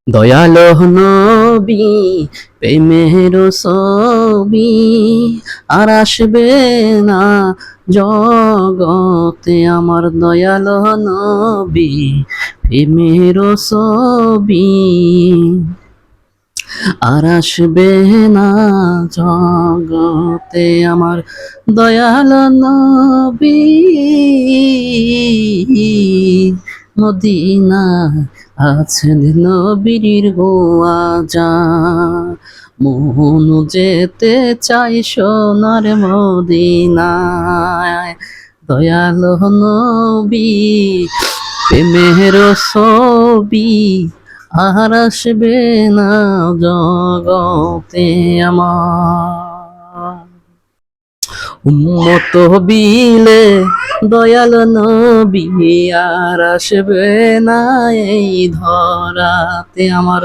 দয়ালো নবী, প্রেমের ছবি আর আসবে না জগতে। আমার দয়ালো নবী, প্রেমের ছবি আর আসবে না জগতে। আমার দয়ালো নবী মদিনা আছেন নবীর গোয়াজা। মন যেতে চাই সোনার মদিনায়। দয়ালো নবী, প্রেমের ছবি আর আসবে না জগতে। আমার উম্মত বিলে দয়াল নবী আর আসবে না এই ধরাতে। আমার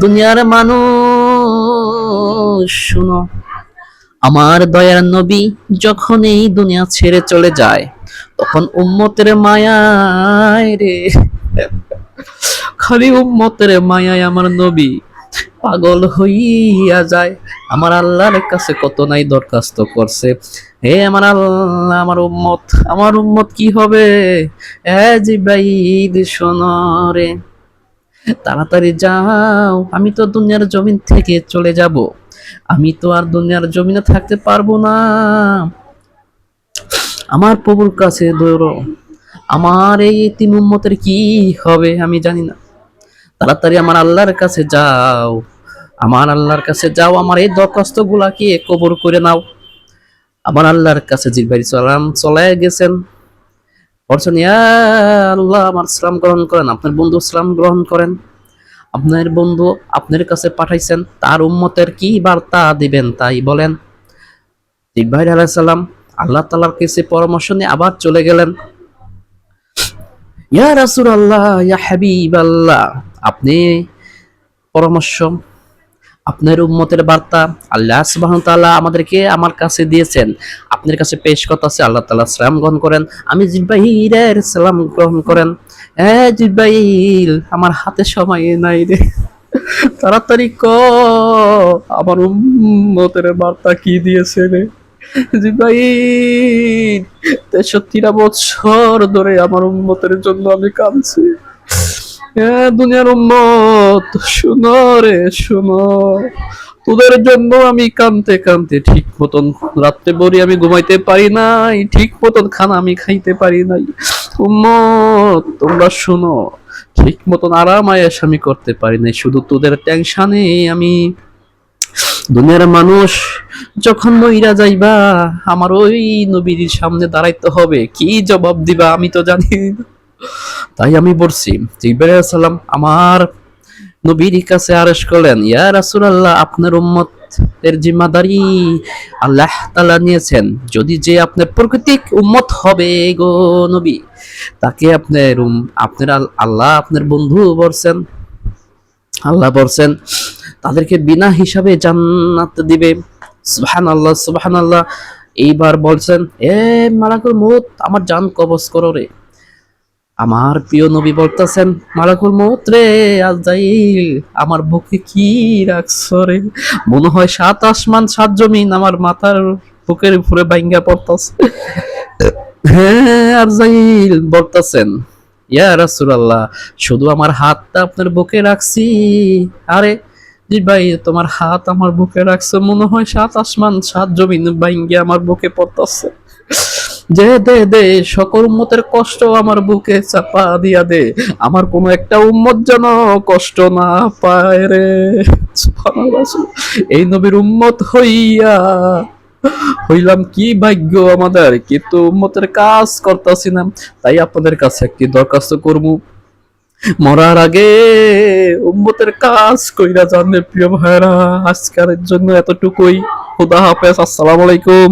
দুনিয়ার মানুষ শুনো, আমার দয়ার নবী যখন এই দুনিয়া ছেড়ে চলে যায়, তখন উম্মতের মায়ায় রে, খালি উম্মতের মায়ায় আমার নবী পাগল হইয়া যায়। আমার আল্লাহর কাছে কত নাই দরখাস্ত করছে, হে আমার আল্লাহ, আমার উম্মত কি হবে? এ জিব্রাইল শোনো রে, তাড়াতাড়ি যাও, আমি তো দুনিয়ার জমিন থেকে চলে যাব, আমি তো আর দুনিয়ার জমিনে থাকতে পারবো না। আমার প্রভুর কাছে দৌড়ো, আমার এই এতিম উম্মতের কি হবে আমি জানি না। তাড়াতাড়ি আমার আল্লাহর কাছে যাও, আমার আল্লাহর কাছে যাও, আমার এই দরখাস্ত গুলাকে কবর করে নাও। আমার আল্লাহর কাছে জিব্রাইল সালাম চলে গেছেন, বলছেন ইয়া আল্লাহ, আমার সালাম গ্রহণ করেন, আপনার বন্ধু সালাম গ্রহণ করেন। আপনার বন্ধু আপনার কাছে পাঠাইছেন, তার উম্মতের কি বার্তা দিবেন তাই বলেন। জিব্রাইল আলাইহিস সালাম আল্লাহ তাআলার কাছে পরামর্শ নিয়ে আবার চলে গেলেন। ইয়া রাসূলুল্লাহ, ইয়া হাবিবাল্লাহ, আপনি পরামর্শ, আপনার উম্মতের বার্তা আল্লাহ সুবহানাহু ওয়া তাআলা আমাদেরকে আমার কাছে দিয়েছেন, আপনার কাছে পেশ করতেছে। আল্লাহ তাআলা সালাম গ্রহণ করেন, আমি জিব্রাইলের সালাম গ্রহণ করেন। জিব্রাইল, আমার হাতে সময় নাই রে, তাড়াতাড়ি ক, আমার উম্মতের বার্তা কি দিয়েছে রে। জিব্রাইল, 63টা বছর ধরে আমার উম্মতের জন্য আমি কাঁদছি। দুনিয়ার উম্মত শুনো রে, শুনো, তোদের জন্য আমি কানতে কানতে ঠিক মতন রাত্রে বলি আমি ঘুমাইতে পারি নাই, ঠিক মতন খানা আমি খাইতে পারি নাই। উম্মত তোমরা শুনো, ঠিক মতন আরাম আয়েশ আমি করতে পারি নাই, শুধু তোদের টেনশনে আমি। দুনিয়ার মানুষ যখন মইরা যাইবা, আমার ওই নবীর সামনে দাঁড়াইতে হবে, কি জবাব দিবা আমি তো জানি না। তাই আমি বলছি, জিবরাইল আলাইহিস সালাম আমার নবীর কাছে আরশ করলেন, ইয়া রাসূলুল্লাহ, আপনার উম্মত এর জিম্মাদারি আল্লাহ তাআলা নিয়েছেন। যদি যে আপনার প্রকৃতিক উম্মত হবে গো নবী, তাকে আপনার আল্লাহ আপনার বন্ধু বলছেন, আল্লাহ বলছেন তাদেরকে বিনা হিসাবে জান্নাত দিবে। সুবহানাল্লাহ, সুবহানাল্লাহ। এইবার বলছেন, এ মালাকুল মউত, আমার জান কবজ করো রে। আমার প্রিয় নবী বলতেছেন, মালাকুল মউত রে, আজরাইল, আমার বুকে কি রাখছো রে? মনে হয় 7 আসমান 7 জমিন আমার মাথার বুকের উপরে ভাঙ্গা পড়তাছে। হ্যাঁ, আজরাইল বলতেছেন, ইয়া রাসূলুল্লাহ, শুধু আমার হাতটা আপনার বুকে রাখছি। আরে জি ভাই, তোমার হাত আমার বুকে রাখছো, মনে হয় 7 আসমান 7 জমিন ভাঙ্গা আমার বুকে পড়তাছে। যে দে দে, সকল উম্মতের কষ্ট আমার বুকে চাপা দিয়া দে, আমার কোনো একটা উম্মত যেন কষ্ট না পায় রে। সুবহানাল্লাহ। এই নবীর উম্মত হইলাম কি ভাগ্য আমাদের, কিন্তু উম্মতের কাজ করতেছি না। তাই আপনাদের কাছে একটি দরখাস্ত করবো, মরার আগে উম্মতের কাজ কইরা জানলে প্রিয় ভাইরা। আজকের জন্য এতটুকুই। খুদা হাফেজ, আসসালামু আলাইকুম।